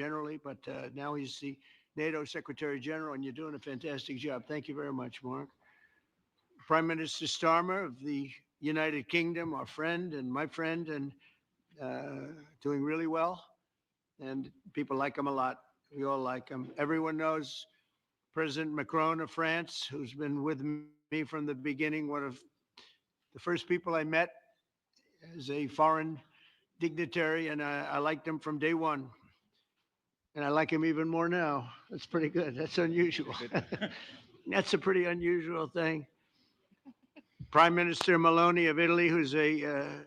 generally, but now he's the NATO Secretary General, and you're doing a fantastic job. Thank you very much, Mark. Prime Minister Starmer of the United Kingdom, our friend and my friend, and doing really well. And people like him a lot. We all like him. Everyone knows President Macron of France, who's been with me from the beginning, one of the first people I met as a foreign dignitary, and I liked him from day one. And I like him even more now. That's pretty good. That's unusual. That's a pretty unusual thing. Prime Minister Meloni of Italy, who's a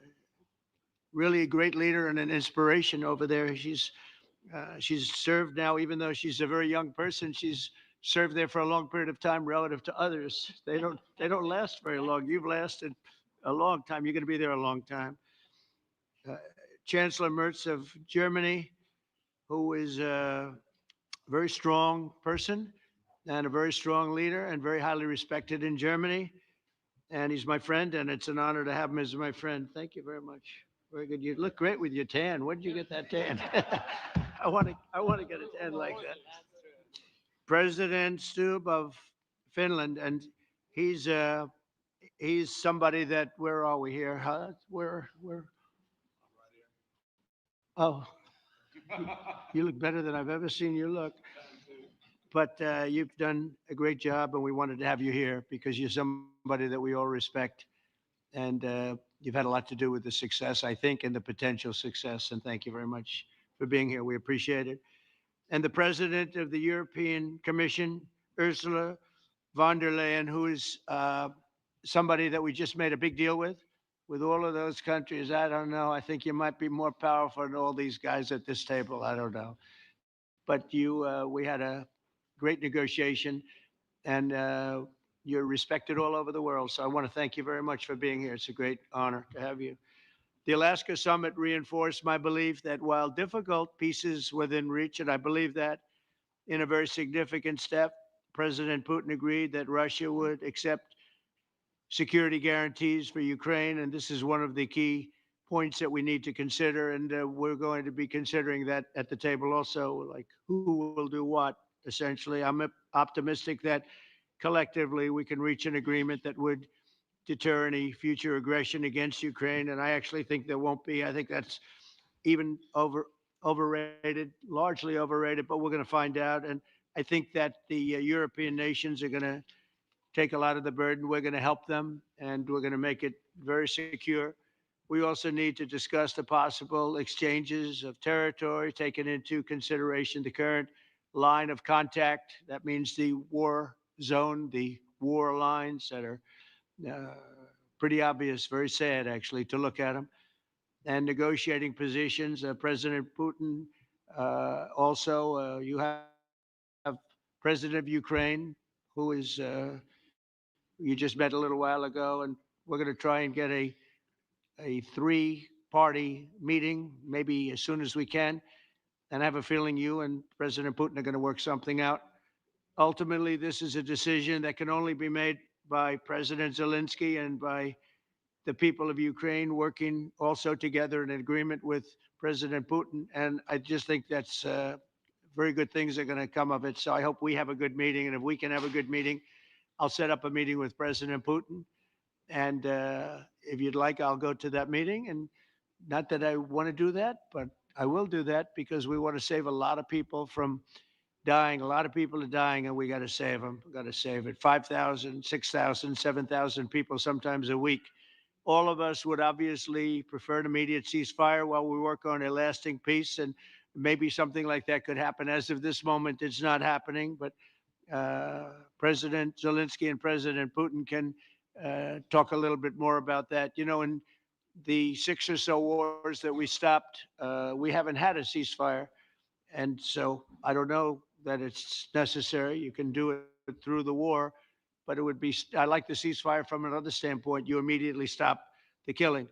really a great leader and an inspiration over there. She's served now, even though she's a very young person. She's served there for a long period of time relative to others. They don't last very long. You've lasted a long time. You're going to be there a long time. Uh, Chancellor Merz of Germany, who is a very strong person and a very strong leader and very highly respected in Germany. And he's my friend, and it's an honor to have him as my friend. Thank you very much. Very good. You look great with your tan. Where did you get that tan? I want to get a tan like that. President Stubb of Finland, and he's uh, he's somebody that, where are we here? Huh? Where? Oh, you look better than I've ever seen you look. But you've done a great job, and we wanted to have you here because you're somebody that we all respect, and you've had a lot to do with the success, I think, and the potential success. And thank you very much for being here. We appreciate it. And the president of the European Commission, Ursula von der Leyen, who is somebody that we just made a big deal with all of those countries. I don't know. I think you might be more powerful than all these guys at this table. I don't know. But we had a great negotiation, and you're respected all over the world. So I want to thank you very much for being here. It's a great honor to have you. The Alaska summit reinforced my belief that while difficult, peace is within reach, and I believe that in a very significant step, President Putin agreed that Russia would accept security guarantees for Ukraine, and this is one of the key points that we need to consider, and we're going to be considering that at the table also, like who will do what, essentially. I'm optimistic that collectively we can reach an agreement that would deter any future aggression against Ukraine, and I actually think there won't be. I think that's even overrated, largely overrated, but we're going to find out. And I think that the European nations are going to take a lot of the burden. We're going to help them, and we're going to make it very secure. We also need to discuss the possible exchanges of territory, taking into consideration the current line of contact. That means the war zone, the war lines that are uh, pretty obvious, very sad actually to look at them, and negotiating positions. President Putin, also, you have President of Ukraine, who is you just met a little while ago, and we're going to try and get a three-party meeting, maybe as soon as we can. And I have a feeling you and President Putin are going to work something out. Ultimately, this is a decision that can only be made by President Zelensky and by the people of Ukraine working also together in agreement with President Putin. And I just think that's very good things are going to come of it. So I hope we have a good meeting. And if we can have a good meeting, I'll set up a meeting with President Putin. And if you'd like, I'll go to that meeting. And not that I want to do that, but I will do that because we want to save a lot of people from dying. A lot of people are dying, and we got to save them. We got to save it. 5,000, 6,000, 7,000 people sometimes a week. All of us would obviously prefer an immediate ceasefire while we work on a lasting peace, and maybe something like that could happen. As of this moment, it's not happening, but President Zelensky and President Putin can talk a little bit more about that. You know, in the six or so wars that we stopped, we haven't had a ceasefire. And so I don't know that it's necessary. You can do it through the war, but it would be, I like the ceasefire from another standpoint. You immediately stop the killing.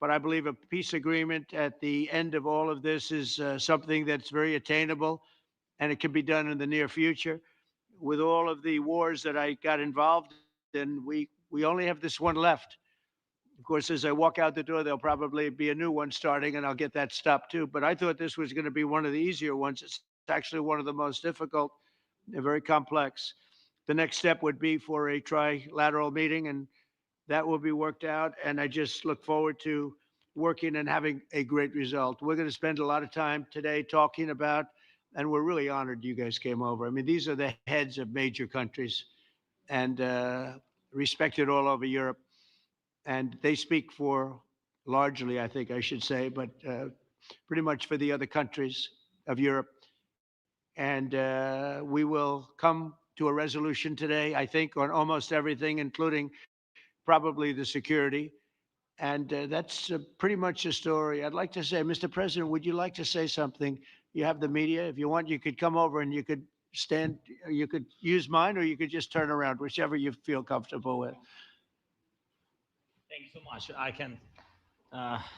But I believe a peace agreement at the end of all of this is something that's very attainable, and it can be done in the near future. With all of the wars that I got involved in, we only have this one left. Of course, as I walk out the door, there'll probably be a new one starting, and I'll get that stopped too. But I thought this was going to be one of the easier ones. It's actually one of the most difficult. They're very complex. The next step would be for a trilateral meeting, and that will be worked out. And I just look forward to working and having a great result. We're going to spend a lot of time today talking about, and we're really honored you guys came over. I mean, these are the heads of major countries and respected all over Europe. And they speak for, largely, I think I should say, but pretty much for the other countries of Europe. And we will come to a resolution today, I think, on almost everything, including probably the security. And that's pretty much the story. I'd like to say, Mr. President, would you like to say something? You have the media. If you want, you could come over and you could stand, you could use mine, or you could just turn around, whichever you feel comfortable with. Thank you so much. I can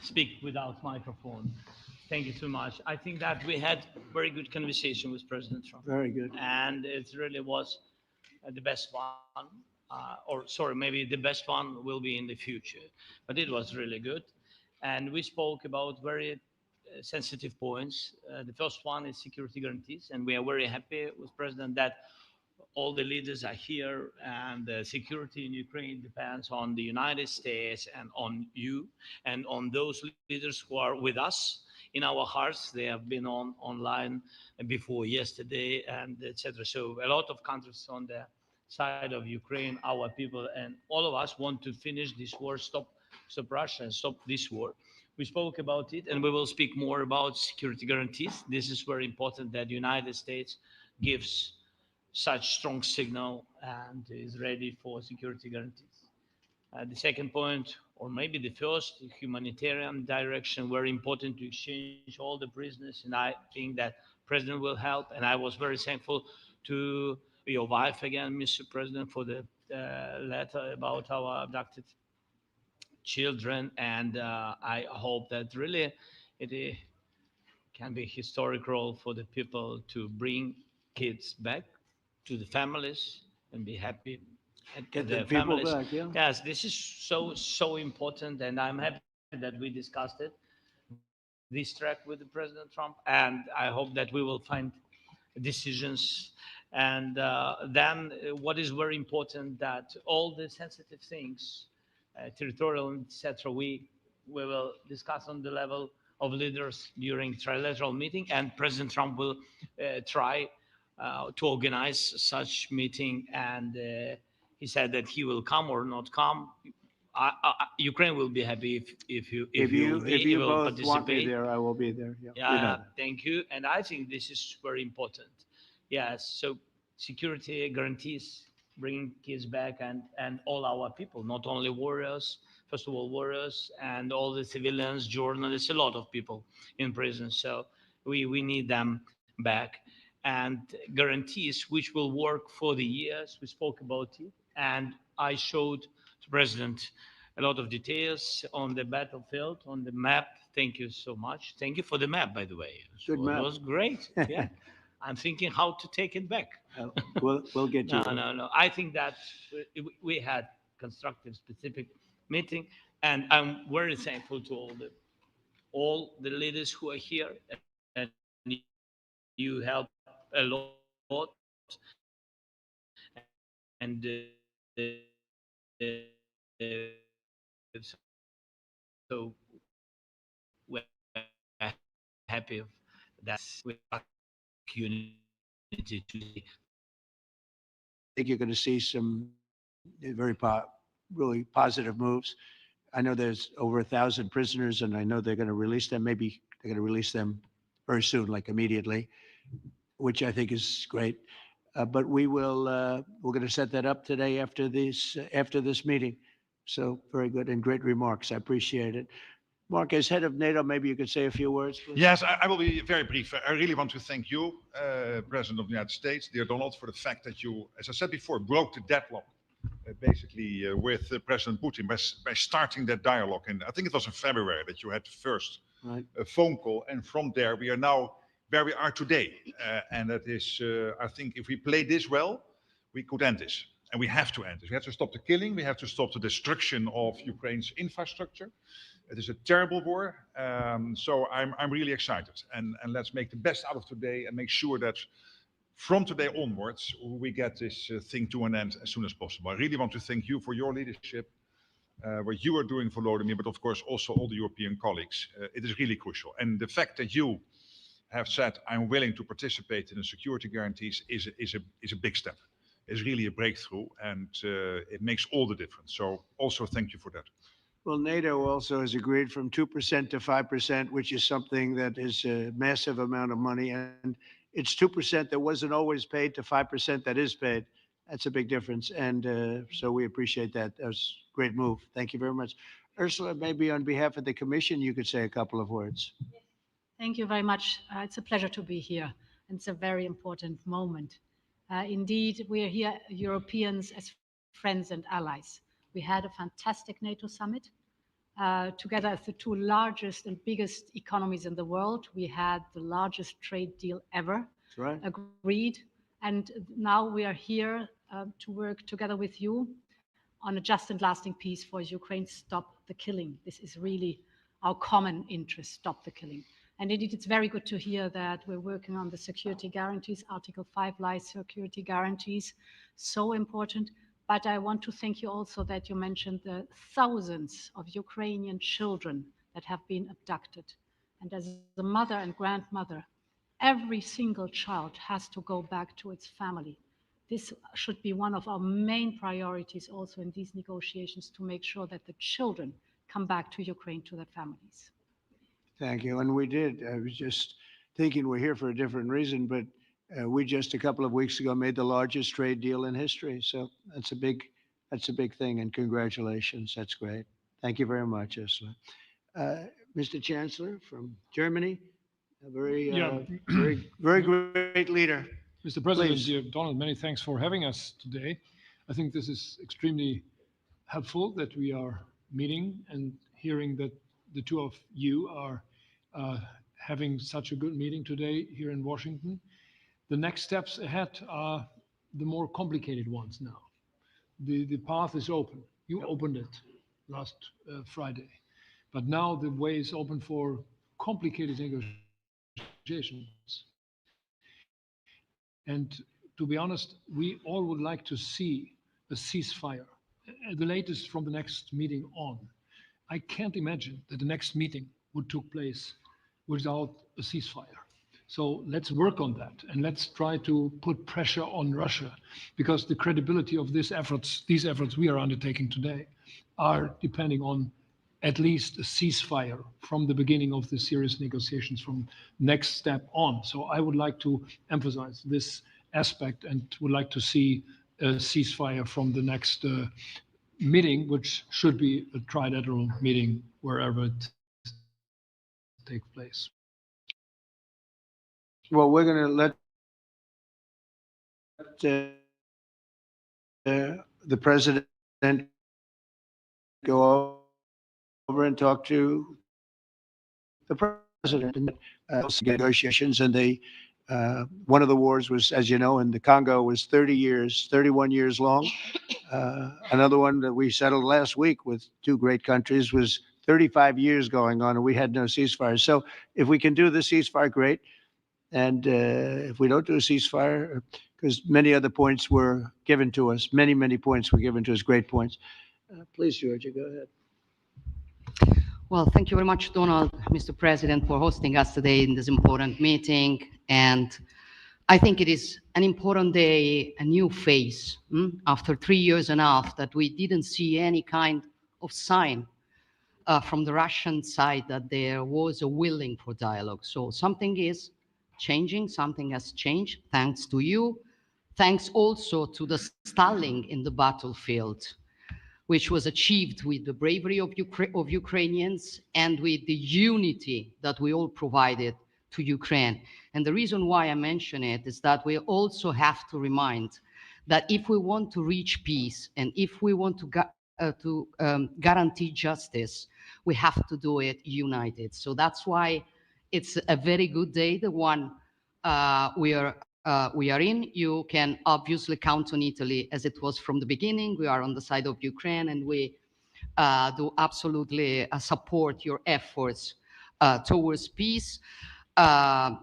speak without microphone. Thank you so much. I think that we had very good conversation with President Trump, Very good. and it really was the best one. Or sorry, maybe the best one will be in the future. But it was really good, and we spoke about very sensitive points. The first one is security guarantees, and we are very happy with President that all the leaders are here, and the security in Ukraine depends on the United States and on you and on those leaders who are with us in our hearts. They have been on online before yesterday and etc. So a lot of countries on the side of Ukraine, our people, and all of us want to finish this war, stop Russia, and stop this war. We spoke about it, and we will speak more about security guarantees. This is very important that the United States gives such strong signal and is ready for security guarantees. The second point, or maybe the first, humanitarian direction, very important to exchange all the prisoners, and I think that President will help. And I was very thankful to your wife again, Mr. President, for the letter about our abducted children, and I hope that really it can be historic role for the people to bring kids back to the families and be happy at Get the their people families. back, yeah. Yes, this is so important, and I'm happy that we discussed it, this track with the President Trump, and I hope that we will find decisions. And then what is very important that all the sensitive things, territorial, etc., we will discuss on the level of leaders during trilateral meeting, and President Trump will try to organize such meeting, and he said that he will come or not come. Ukraine will be happy if you will If be you will both want me participate. there, I will be there. Yeah, you know Yeah, that. thank you. And I think this is very important. Yes, so security guarantees bringing kids back, and all our people, not only warriors, first of all, warriors and all the civilians, journalists, a lot of people in prison. So we need them back. And guarantees which will work for the years. We spoke about it. And I showed the president a lot of details on the battlefield, on the map. Thank you so much. Thank you for the map, by the way. Good So it map. was great. Yeah. I'm thinking how to take it back. We'll get No, you. no, no. I think that we had constructive, specific meeting, and I'm very thankful to all the leaders who are here, and you help a lot. And so we're happy of that. We have unity today. I think you're going to see some really positive moves. I know there's over 1,000 prisoners, and I know they're going to release them. Maybe they're going to release them very soon, like immediately, which I think is great. But we're going to set that up today after this meeting. So very good and great remarks. I appreciate it. Mark, as head of NATO, maybe you could say a few words, please. Yes, I will be very brief. I really want to thank you, President of the United States, dear Donald, for the fact that you, as I said before, broke the deadlock basically with President Putin by starting that dialogue. And I think it was in February that you had the first Right. phone call. And from there, we are now where we are today. And that is, I think, if we play this well, we could end this. And we have to end this. We have to stop the killing. We have to stop the destruction of Ukraine's infrastructure. It is a terrible war. So I'm really excited. And let's make the best out of today and make sure that from today onwards, we get this thing to an end as soon as possible. I really want to thank you for your leadership, what you are doing for Volodymyr, but of course also all the European colleagues. It is really crucial. And the fact that you have said, I'm willing to participate in the security guarantees is a big step. It's really a breakthrough, and it makes all the difference. So also thank you for that. Well, NATO also has agreed from 2% to 5%, which is something that is a massive amount of money. And it's 2% that wasn't always paid to 5% that is paid. That's a big difference. And so we appreciate that. That was a great move. Thank you very much. Ursula, maybe on behalf of the Commission, you could say a couple of words. Thank you very much. It's a pleasure to be here. And it's a very important moment. Indeed, we are here, Europeans, as friends and allies. We had a fantastic NATO summit. Together as the two largest and biggest economies in the world, we had the largest trade deal ever agreed. And now we are here to work together with you on a just and lasting peace for Ukraine. Stop the killing. This is really our common interest, stop the killing. And indeed, it's very good to hear that we're working on the security guarantees, Article 5 life security guarantees, so important. But I want to thank you also that you mentioned the thousands of Ukrainian children that have been abducted. And as a mother and grandmother, every single child has to go back to its family. This should be one of our main priorities also in these negotiations, to make sure that the children come back to Ukraine to their families. Thank you. And we did. I was just thinking we're here for a different reason, but we just a couple of weeks ago made the largest trade deal in history. So that's a big thing. And congratulations. That's great. Thank you very much, Ursula. Mr. Chancellor from Germany, a very great leader. Mr. President, Please. dear Donald, many thanks for having us today. I think this is extremely helpful that we are meeting and hearing that the two of you are having such a good meeting today here in Washington. The next steps ahead are the more complicated ones now. The path is open. You opened it last Friday. But now the way is open for complicated negotiations. And to be honest, we all would like to see a ceasefire, the latest from the next meeting on. I can't imagine that the next meeting would take place without a ceasefire. So let's work on that, and let's try to put pressure on Russia, because the credibility of these efforts we are undertaking today are depending on at least a ceasefire from the beginning of the serious negotiations from next step on. So I would like to emphasize this aspect and would like to see a ceasefire from the next meeting, which should be a trilateral meeting wherever it takes place. Well, we're going to let the president go over and talk to the president and negotiations. And they, one of the wars was, as you know, in the Congo was 31 years long. Another one that we settled last week with two great countries was 35 years going on, and we had no ceasefire. So if we can do the ceasefire, great. And if we don't do a ceasefire, because many other points were given to us, many points were given to us, great points. Please, Georgia, go ahead. Well, thank you very much, Donald, Mr. President, for hosting us today in this important meeting. And I think it is an important day, a new phase, after 3 years and a half that we didn't see any kind of sign from the Russian side that there was a willing for dialogue. So something is changing, something has changed, thanks to you. Thanks also to the stalling in the battlefield, which was achieved with the bravery of Ukrainians and with the unity that we all provided to Ukraine. And the reason why I mention it is that we also have to remind that if we want to reach peace and if we want to guarantee justice, we have to do it united. So that's why it's a very good day, the one we are we are in. You can obviously count on Italy as it was from the beginning. We are on the side of Ukraine, and we do absolutely support your efforts towards peace. Uh,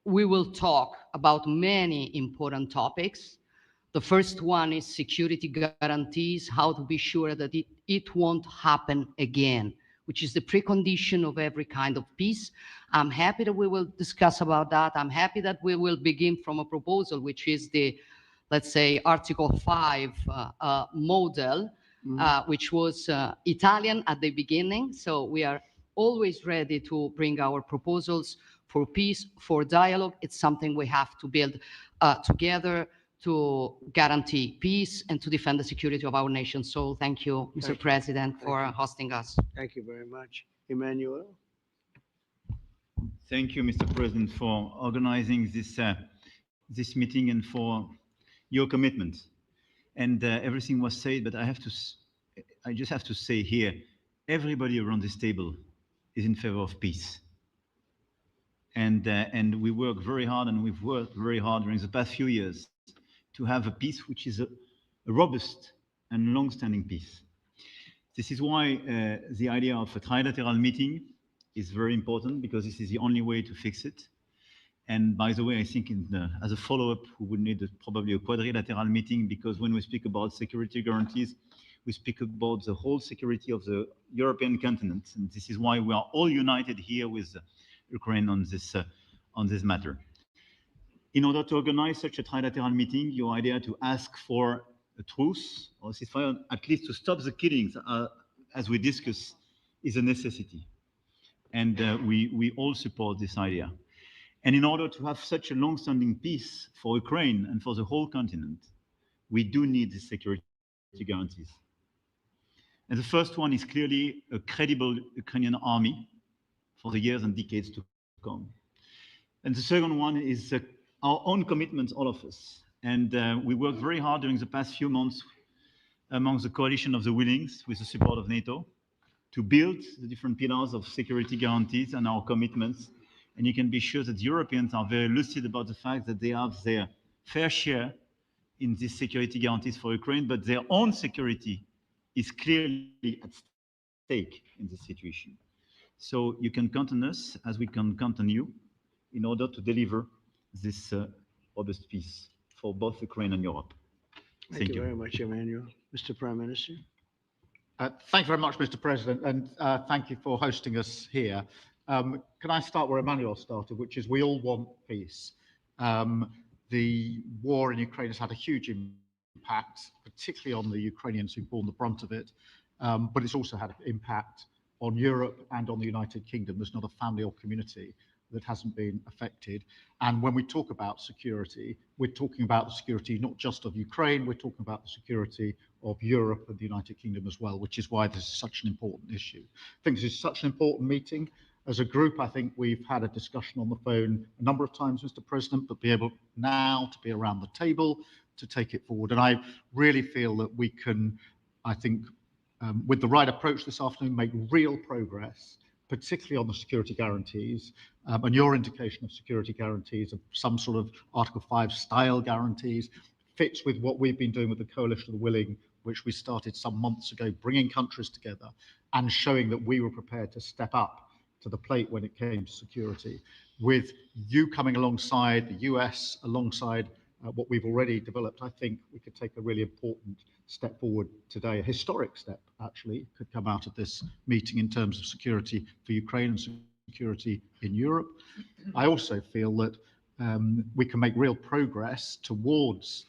we will talk about many important topics. The first one is security guarantees, how to be sure that it won't happen again, which is the precondition of every kind of peace. I'm happy that we will discuss about that. I'm happy that we will begin from a proposal, which is the, let's say, Article 5 model, which was Italian at the beginning. So we are always ready to bring our proposals for peace, for dialogue. It's something we have to build together to guarantee peace and to defend the security of our nation. So thank you, Mr. President, for hosting us. Thank you very much. Emmanuel? Thank you, Mr. President, for organizing this meeting and for your commitment. And everything was said, but I just have to say here, everybody around this table is in favor of peace. And we work very hard, and we've worked very hard during the past few years to have a peace which is a robust and long-standing peace. This is why the idea of a trilateral meeting is very important, because this is the only way to fix it. And by the way, I think as a follow-up, we would need probably a quadrilateral meeting, because when we speak about security guarantees, we speak about the whole security of the European continent. And this is why we are all united here with Ukraine on this matter. In order to organize such a trilateral meeting, your idea to ask for a truce or a ceasefire, at least to stop the killings, as we discussed, is a necessity. And we all support this idea. And in order to have such a long-standing peace for Ukraine and for the whole continent, we do need the security guarantees. And the first one is clearly a credible Ukrainian army for the years and decades to come. And the second one is our own commitment, all of us. And we worked very hard during the past few months among the coalition of the willings, with the support of NATO, to build the different pillars of security guarantees and our commitments. And you can be sure that Europeans are very lucid about the fact that they have their fair share in these security guarantees for Ukraine, but their own security is clearly at stake in this situation. So you can count on us, as we can count on you, in order to deliver this robust peace for both Ukraine and Europe. Thank you very much, Emmanuel. Mr. Prime Minister? Thank you very much, Mr. President, and thank you for hosting us here. Can I start where Emmanuel started, which is we all want peace. The war in Ukraine has had a huge impact, particularly on the Ukrainians who've borne the brunt of it, but it's also had an impact on Europe and on the United Kingdom. There's not a family or community that hasn't been affected. And when we talk about security, we're talking about the security not just of Ukraine, we're talking about the security of Europe and the United Kingdom as well, which is why this is such an important issue. I think this is such an important meeting. As a group, I think we've had a discussion on the phone a number of times, Mr. President, but be able now to be around the table to take it forward. And I really feel that we can, I think, with the right approach this afternoon, make real progress, particularly on the security guarantees, and your indication of security guarantees of some sort of Article 5 style guarantees fits with what we've been doing with the Coalition of the Willing, which we started some months ago, bringing countries together and showing that we were prepared to step up to the plate when it came to security. With you coming alongside, the US alongside what we've already developed, I think we could take a really important step forward today. A historic step, actually, could come out of this meeting in terms of security for Ukraine and security in Europe. I also feel that we can make real progress towards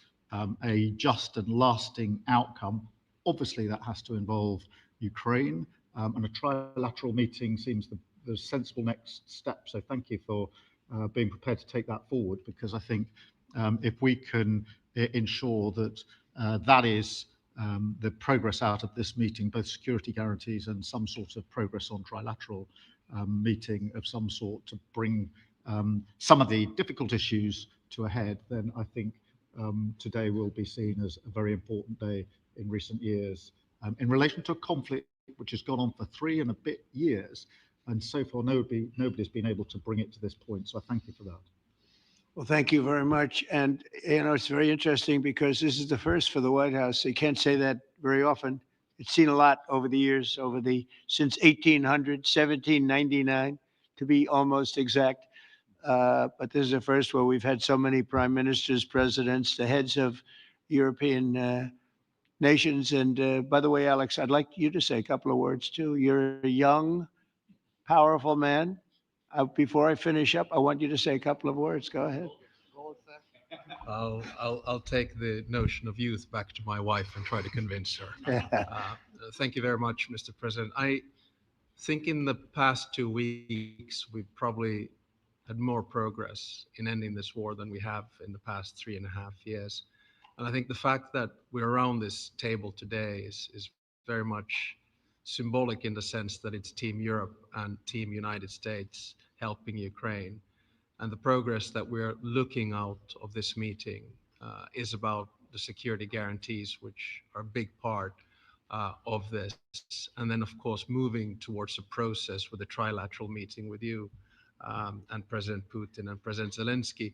a just and lasting outcome. Obviously, that has to involve Ukraine, and a trilateral meeting seems the sensible next step. So thank you for being prepared to take that forward, because I think if we can ensure that that is the progress out of this meeting, both security guarantees and some sort of progress on trilateral meeting of some sort to bring some of the difficult issues to a head, then I think today will be seen as a very important day in recent years in relation to a conflict which has gone on for 3 and a bit years. And so far, nobody's been able to bring it to this point. So I thank you for that. Well, thank you very much. And, it's very interesting because this is the first for the White House. You can't say that very often. It's seen a lot over the years, since 1800, 1799, to be almost exact. But this is the first where we've had so many prime ministers, presidents, the heads of European nations. And by the way, Alex, I'd like you to say a couple of words too. You're a young, powerful man. Before I finish up, I want you to say a couple of words. Go ahead. I'll take the notion of youth back to my wife and try to convince her. Thank you very much, Mr. President. I think in the past 2 weeks, we've probably had more progress in ending this war than we have in the past 3.5 years. And I think the fact that we're around this table today is very much symbolic in the sense that it's Team Europe and Team United States helping Ukraine. And the progress that we're looking out of this meeting is about the security guarantees, which are a big part of this. And then, of course, moving towards a process with a trilateral meeting with you and President Putin and President Zelensky.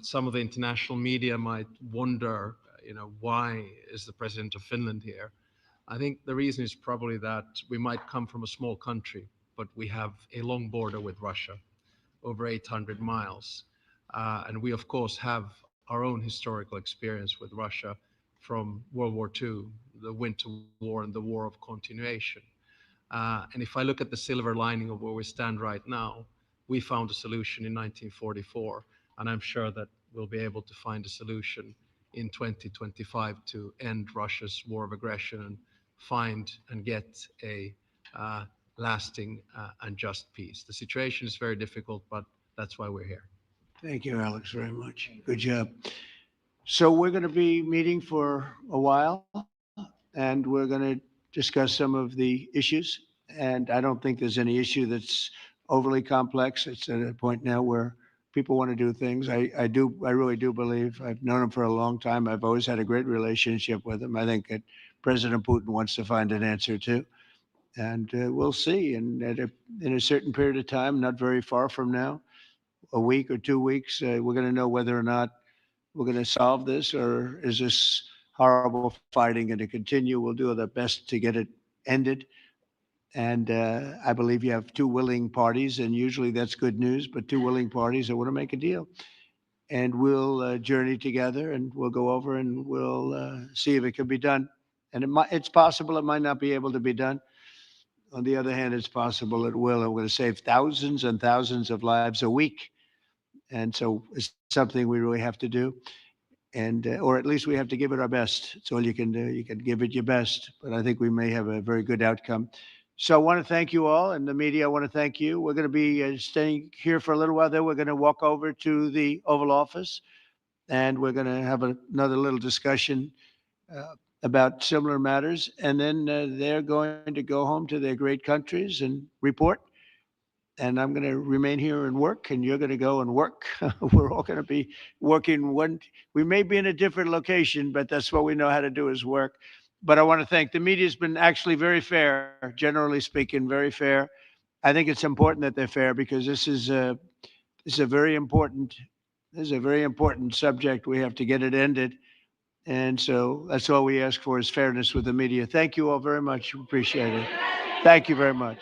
Some of the international media might wonder, why is the president of Finland here? I think the reason is probably that we might come from a small country, but we have a long border with Russia, over 800 miles. And we, of course, have our own historical experience with Russia from World War II, the Winter War and the War of Continuation. And if I look at the silver lining of where we stand right now, we found a solution in 1944, and I'm sure that we'll be able to find a solution in 2025 to end Russia's war of aggression and find and get a lasting and just peace. The situation is very difficult, but that's why we're here. Thank you, Alex, very much. Good job. So we're going to be meeting for a while, and we're going to discuss some of the issues. And I don't think there's any issue that's overly complex. It's at a point now where people want to do things. I really do believe. I've known him for a long time. I've always had a great relationship with him. I think that President Putin wants to find an answer too. And we'll see. And in a certain period of time, not very far from now, a week or 2 weeks, we're going to know whether or not we're going to solve this, or is this horrible fighting going to continue? We'll do our best to get it ended. And I believe you have two willing parties, and usually that's good news, but two willing parties that want to make a deal. And we'll journey together, and we'll go over and we'll see if it can be done. And it's possible it might not be able to be done. On the other hand, it's possible it will. And we're going to save thousands and thousands of lives a week. And so it's something we really have to do. And, or at least we have to give it our best. It's all you can do. You can give it your best, but I think we may have a very good outcome. So I want to thank you all, and the media, I want to thank you. We're going to be staying here for a little while. Then we're going to walk over to the Oval Office, and we're going to have another little discussion about similar matters. And then they're going to go home to their great countries and report. And I'm going to remain here and work, and you're going to go and work. We're all going to be working we may be in a different location, but that's what we know how to do, is work. But I want to thank the media. Has been actually very fair, generally speaking, very fair. I think it's important that they're fair, because this is a very important subject. We have to get it ended. And so that's all we ask for, is fairness with the media. Thank you all very much. Appreciate it. Thank you very much.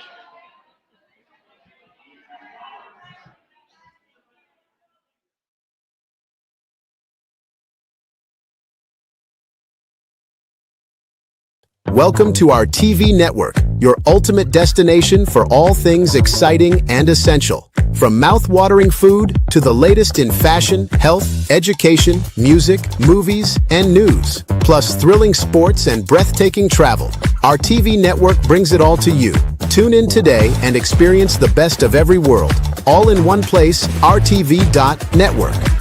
Welcome to our TV network, your ultimate destination for all things exciting and essential. From mouth-watering food to the latest in fashion, health, education, music, movies, and news, plus thrilling sports and breathtaking travel, our TV network brings it all to you. Tune in today and experience the best of every world, all in one place, rtv.network.